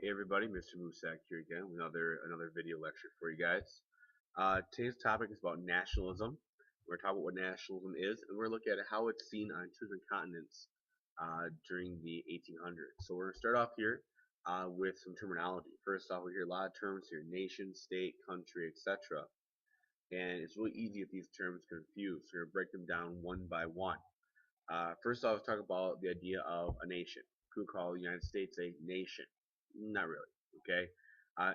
Hey everybody, Mr. Musak here again with another video lecture for you guys. Today's topic is about nationalism. We're going to talk about what nationalism is, and we're going to look at how it's seen on two different continents during the 1800s. So we're going to start off here with some terminology. First off, we hear a lot of terms here: nation, state, country, etc. And it's really easy if these terms confuse. So we're going to break them down one by one. First off, let's talk about the idea of a nation. People call the United States a nation. Not really, okay?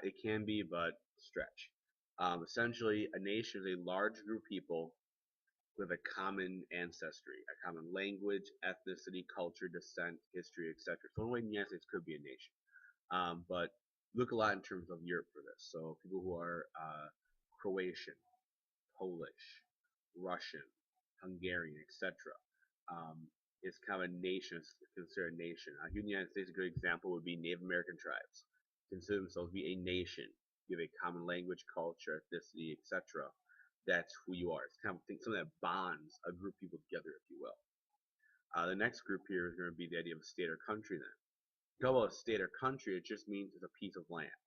It can be, but stretch. Essentially, a nation is a large group of people with a common ancestry, a common language, ethnicity, culture, descent, history, etc. So the way the United States could be a nation. But look a lot in terms of Europe for this. So people who are Croatian, Polish, Russian, Hungarian, etc. Is kind of a nation, is considered a nation. Here in the United States, a good example would be Native American tribes. Consider themselves to be a nation. You have a common language, culture, ethnicity, etc. That's who you are. It's kind of something that bonds a group of people together, if you will. The next group here is going to be the idea of a state or country then. Talk about a state or country, it just means it's a piece of land.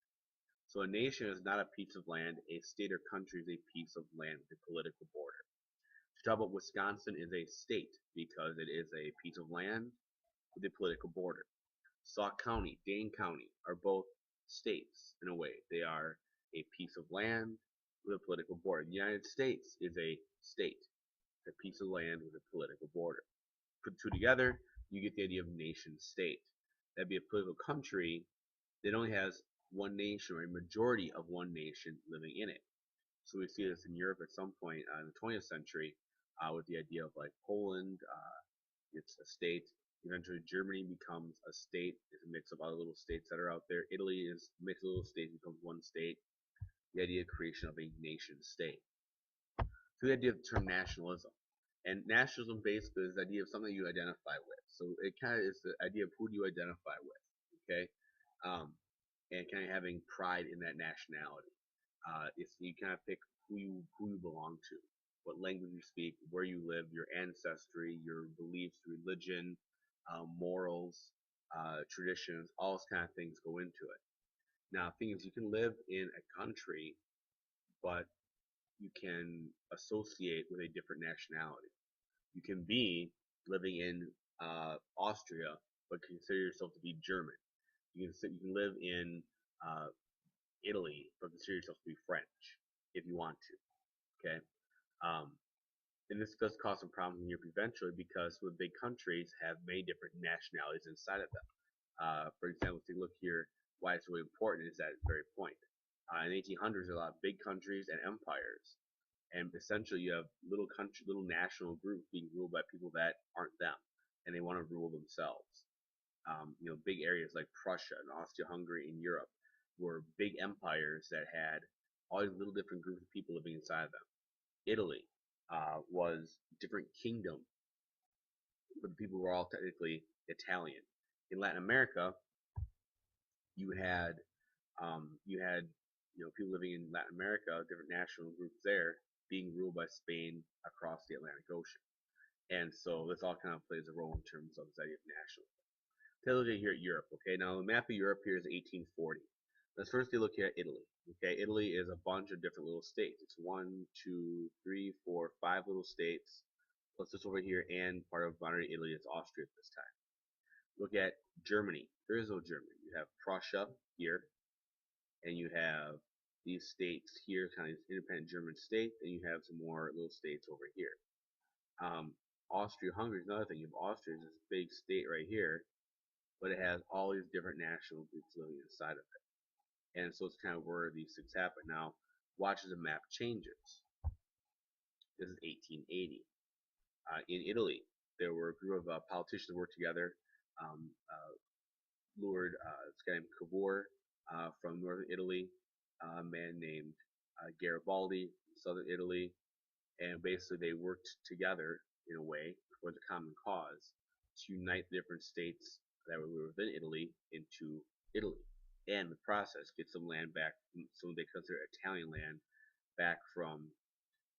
So a nation is not a piece of land. A state or country is a piece of land with a political border. To talk about Wisconsin is a state because it is a piece of land with a political border. Sauk County, Dane County are both states in a way. They are a piece of land with a political border. The United States is a state, a piece of land with a political border. Put the two together, you get the idea of nation state. That'd be a political country that only has one nation or a majority of one nation living in it. So we see this in Europe at some point in the 20th century with the idea of like Poland, it's a state. Eventually, Germany becomes a state. It's a mix of other little states that are out there. Italy is a mix of little states, becomes one state. The idea of creation of a nation state. So the idea of the term nationalism. And nationalism basically is the idea of something you identify with. So it kind of is the idea of who do you identify with, okay? And kind of having pride in that nationality. It's you kind of pick who you belong to, what language you speak, where you live, your ancestry, your beliefs, religion, morals, traditions, all those kind of things go into it. Now, the thing is, you can live in a country, but you can associate with a different nationality. You can be living in Austria, but consider yourself to be German. You can live in Italy, but consider yourself to be French if you want to. Okay, um, and this does cause some problems in Europe eventually because the big countries have many different nationalities inside of them. For example, if you look here, why it's really important is that very point. In the 1800s, there are a lot of big countries and empires, and essentially you have little national groups being ruled by people that aren't them, and they want to rule themselves. Big areas like Prussia and Austria-Hungary in Europe were big empires that had all these little different groups of people living inside of them. Italy was different kingdom, but the people were all technically Italian. In Latin America, you had people living in Latin America, different national groups there, being ruled by Spain across the Atlantic Ocean. And so this all kind of plays a role in terms of the idea of nationalism. Take a look at here at Europe. Okay, now the map of Europe here is 1840. Let's first look at Italy. Okay, Italy is a bunch of different little states. It's 1, 2, 3, 4, 5 little states. Plus this over here, and part of modern Italy is Austria at this time. Look at Germany. There is no Germany. You have Prussia here, and you have these states here, kind of independent German states, and you have some more little states over here. Austria-Hungary is another thing. You have Austria is this big state right here, but it has all these different national groups living inside of it. And so it's kind of where these things happen. Now, watch as the map changes. This is 1880. In Italy, there were a group of politicians that worked together. This guy named Cavour from northern Italy, a man named Garibaldi from southern Italy, and basically they worked together in a way towards a common cause to unite the different states that were within Italy into Italy, and the process get some land back, some they consider Italian land, back from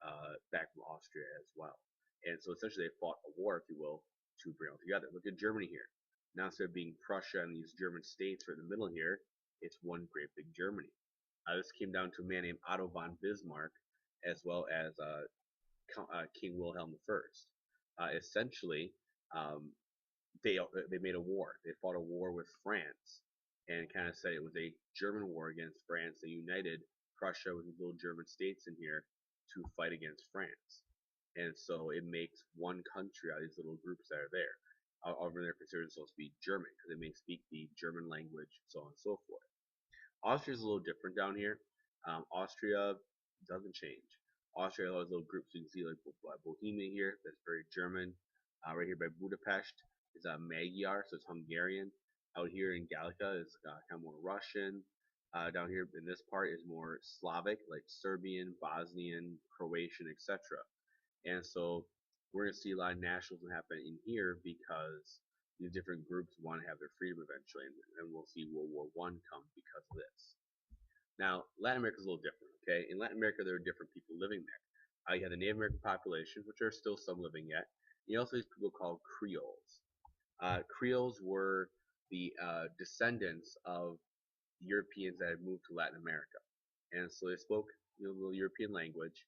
Austria as well. And so essentially they fought a war, if you will, to bring it all together. Look at Germany here. Now instead of being Prussia and these German states right in the middle here, It's one great big Germany. This came down to a man named Otto von Bismarck, as well as King Wilhelm I. Essentially, um, they made a war. They fought a war with France, and kind of said it was a German war against France. They united Prussia with these little German states in here to fight against France, and so it makes one country out of these little groups that are there. Over there, considered themselves to be German because they may speak the German language, so on and so forth. Austria is a little different down here. Austria doesn't change. Austria has little groups. You can see like Bohemia here, that's very German. Right here by Budapest is Magyar, so it's Hungarian. Out here in Gallica is kind of more Russian. Down here in this part is more Slavic, like Serbian, Bosnian, Croatian, etc. And so we're going to see a lot of nationalism happen in here because these different groups want to have their freedom eventually, and we'll see World War I come because of this. Now, Latin America is a little different. Okay, in Latin America there are different people living there. You have the Native American population, which are still some living yet. You also have these people called Creoles. Creoles were the descendants of Europeans that had moved to Latin America, and so they spoke the European language.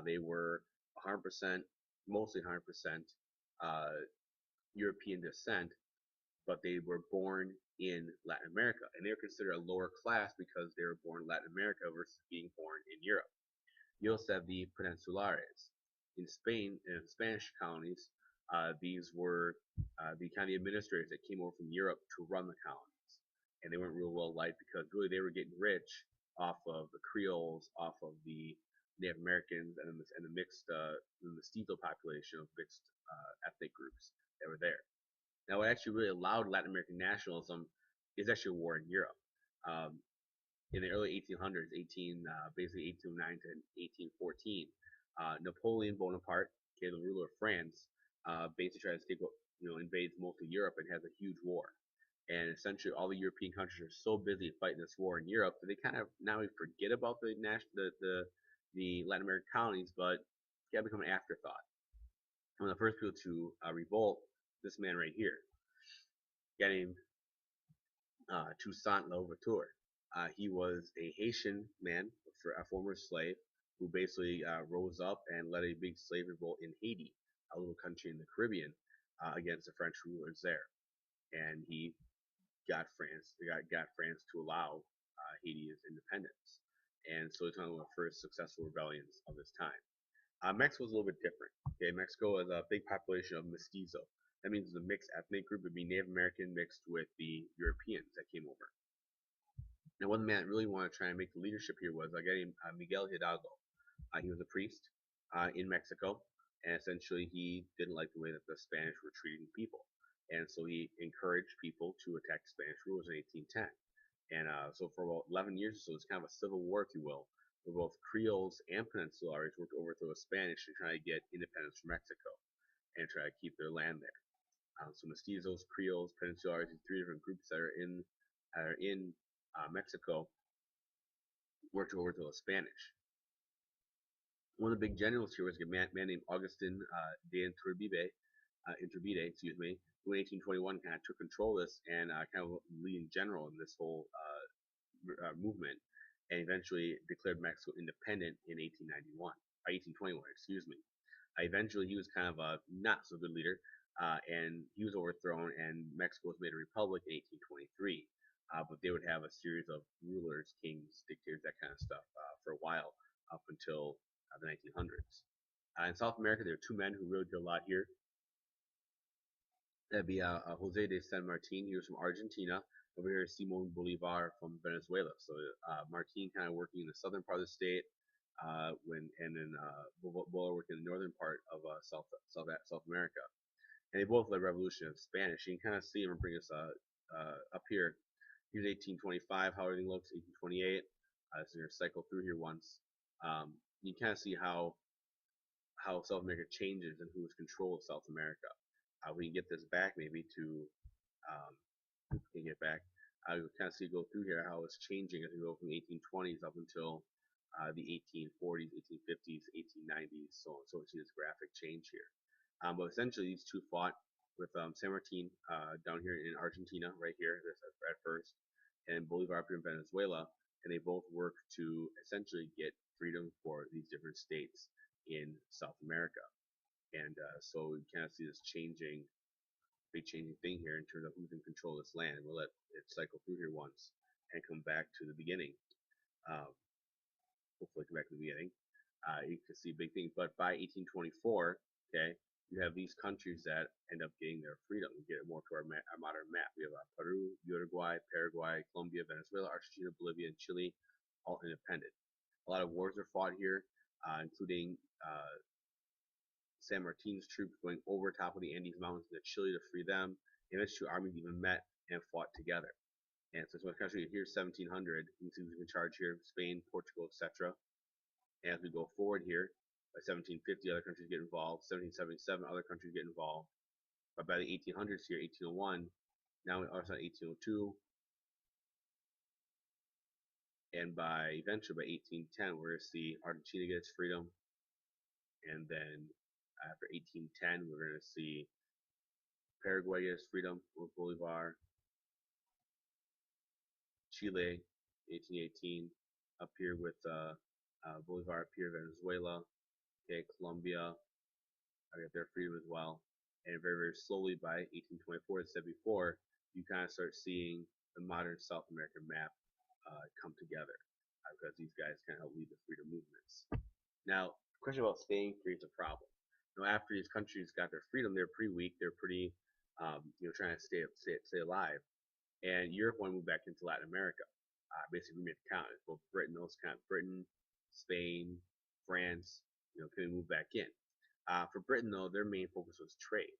They were 100%, mostly 100% European descent, but they were born in Latin America, and they were considered a lower class because they were born in Latin America versus being born in Europe. You also have the Peninsulares. In Spain, in the Spanish colonies, these were the kind of administrators that came over from Europe to run the colonies, and they weren't real well liked because really they were getting rich off of the Creoles, off of the Native Americans, and the mixed, the mestizo population of mixed ethnic groups that were there. Now, what actually really allowed Latin American nationalism is actually a war in Europe. Um, in the early 1800s, basically 1809 to 1814, Napoleon Bonaparte, okay, the ruler of France, basically tries to invades most of Europe and has a huge war. And essentially, all the European countries are so busy fighting this war in Europe that they kind of now forget about the Latin American colonies, but it's got to become an afterthought. One of the first people to revolt, this man right here, a guy named Toussaint Louverture. He was a Haitian man, a former slave, who basically rose up and led a big slave revolt in Haiti, a little country in the Caribbean, against the French rulers there. And he got France to allow Haiti its independence. And so it's one of the first successful rebellions of this time. Mexico is a little bit different. Okay, Mexico has a big population of mestizo. That means it's a mixed ethnic group. It'd be Native American mixed with the Europeans that came over. Now, one man that really wanted to try and make the leadership here was a guy named Miguel Hidalgo. He was a priest in Mexico, and essentially he didn't like the way that the Spanish were treating people, and so he encouraged people to attack Spanish rulers in 1810. And so for about 11 years or so, it's kind of a civil war, if you will, where both Creoles and Peninsulares worked to overthrow the Spanish to try to get independence from Mexico and try to keep their land there. So mestizos, Creoles, Peninsulares, these three different groups that are in Mexico worked to overthrow the Spanish. One of the big generals here was a man named Augustin de Iturbide, who in 1821 kind of took control of this and kind of leading general in this whole movement, and eventually declared Mexico independent in 1821, excuse me. Eventually, he was kind of a not so good leader, and he was overthrown, and Mexico was made a republic in 1823. But they would have a series of rulers, kings, dictators, that kind of stuff for a while up until the 1900s. In South America, there are two men who really did a lot here. That'd be Jose de San Martin. He was from Argentina. Over here, Simon Bolivar from Venezuela. So Martin kind of working in the southern part of the state, and then Bolivar working in the northern part of South America. And they both led revolution of Spanish. You can kind of see him bring us up here. Here's 1825, how everything looks. 1828. So you're gonna cycle through here once. You kind of see how South America changes and who is control of South America. We can get this back maybe to can get back. You kind of see go through here how it's changing as we go from the 1820s up until the 1840s, 1850s, 1890s, so on. So we see this graphic change here. But essentially, these two fought with San Martin down here in Argentina, right here at first, and Bolivar up here in Venezuela, and they both work to essentially get freedom for these different states in South America. And so we kind of see this big changing thing here in terms of who's in control of this land. We'll let it cycle through here once and come back to the beginning. Um, Hopefully, come back to the beginning. You can see big things. But by 1824, okay, you have these countries that end up getting their freedom. We get more to our modern map. We have Peru, Uruguay, Paraguay, Colombia, Venezuela, Argentina, Bolivia, and Chile, all independent. A lot of wars are fought here, including San Martin's troops going over top of the Andes Mountains into Chile to free them. And these two armies even met and fought together. And so it's country here's 1700. You can see who's in charge here: Spain, Portugal, etc. And as we go forward here, by 1750, other countries get involved. 1777, other countries get involved. But by the 1800s here, 1801, now we are on 1802, and by eventually by 1810, we're going to see Argentina get its freedom, and then after 1810, we're going to see Paraguay get its freedom with Bolivar, Chile, 1818, up here with Bolivar up here, Venezuela, okay, Colombia, I got their freedom as well. And very, very slowly by 1824, as I said before, you kind of start seeing the modern South American map come together because these guys kind of help lead the freedom movements. Now, the question about staying free is a problem. After these countries got their freedom, they're pretty weak. They're pretty, trying to stay alive. And Europe wanted to move back into Latin America. Basically, we made the continents. Both Britain, Spain, France, can move back in. For Britain, though, their main focus was trade.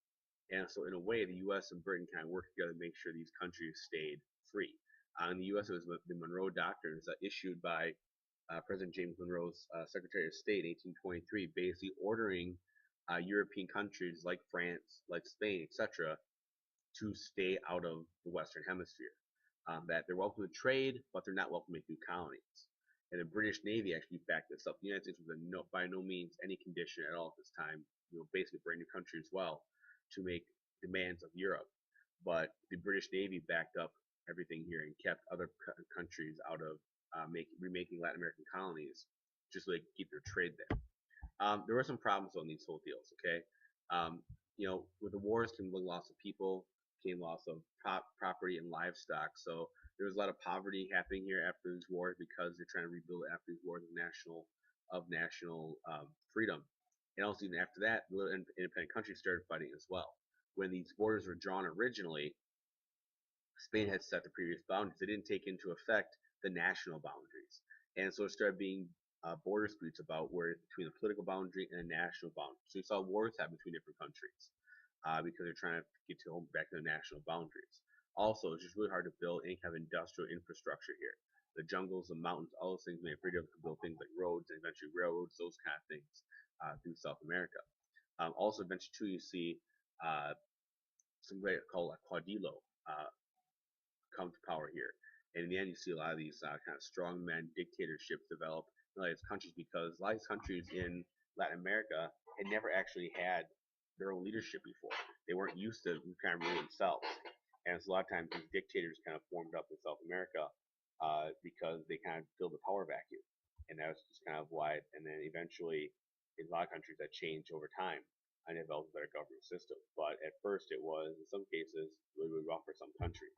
And so, in a way, the U.S. and Britain kind of worked together to make sure these countries stayed free. In the U.S., it was the Monroe Doctrine, issued by President James Monroe's Secretary of State in 1823, basically ordering European countries like France, like Spain, etc., to stay out of the Western Hemisphere. That they're welcome to trade, but they're not welcome to make new colonies. And the British Navy actually backed this up. The United States was by no means any condition at all at this time, basically a brand new country as well, to make demands of Europe. But the British Navy backed up everything here and kept other countries out of remaking Latin American colonies, just so they could keep their trade there. There were some problems on these whole deals. Okay, with the wars came loss of people, came loss of property and livestock. So there was a lot of poverty happening here after these wars because they're trying to rebuild after these wars of national freedom. And also even after that, the independent countries started fighting as well. When these borders were drawn originally, Spain had set the previous boundaries. They didn't take into effect the national boundaries. And so it started being border disputes about where between the political boundary and the national boundary. So you saw wars happen between different countries because they're trying to get back to the national boundaries. Also, it's just really hard to build any kind of industrial infrastructure here. The jungles, the mountains, all those things made it pretty difficult to build things like roads and eventually railroads, those kind of things through South America. Also, eventually, too, you see something called a caudillo come to power here. And in the end, you see a lot of these kind of strongman dictatorships develop in these countries because a lot of these countries in Latin America had never actually had their own leadership before. They weren't used to kind of ruling themselves. And so a lot of times these dictators kind of formed up in South America because they kind of filled the power vacuum. And that was just kind of why. And then eventually, in a lot of countries, that changed over time and developed a better government system. But at first, it was, in some cases, really, really rough for some countries.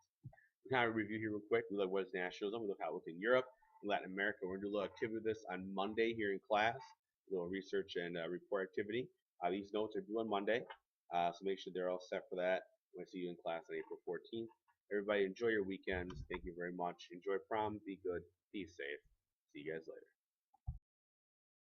We kind of review here real quick. We look what is nationalism. We look how it looks in Europe, in Latin America. We're going to do a little activity with this on Monday here in class. A little research and report activity. These notes are due on Monday, so make sure they're all set for that. We'll see you in class on April 14th. Everybody enjoy your weekends. Thank you very much. Enjoy prom. Be good. Be safe. See you guys later.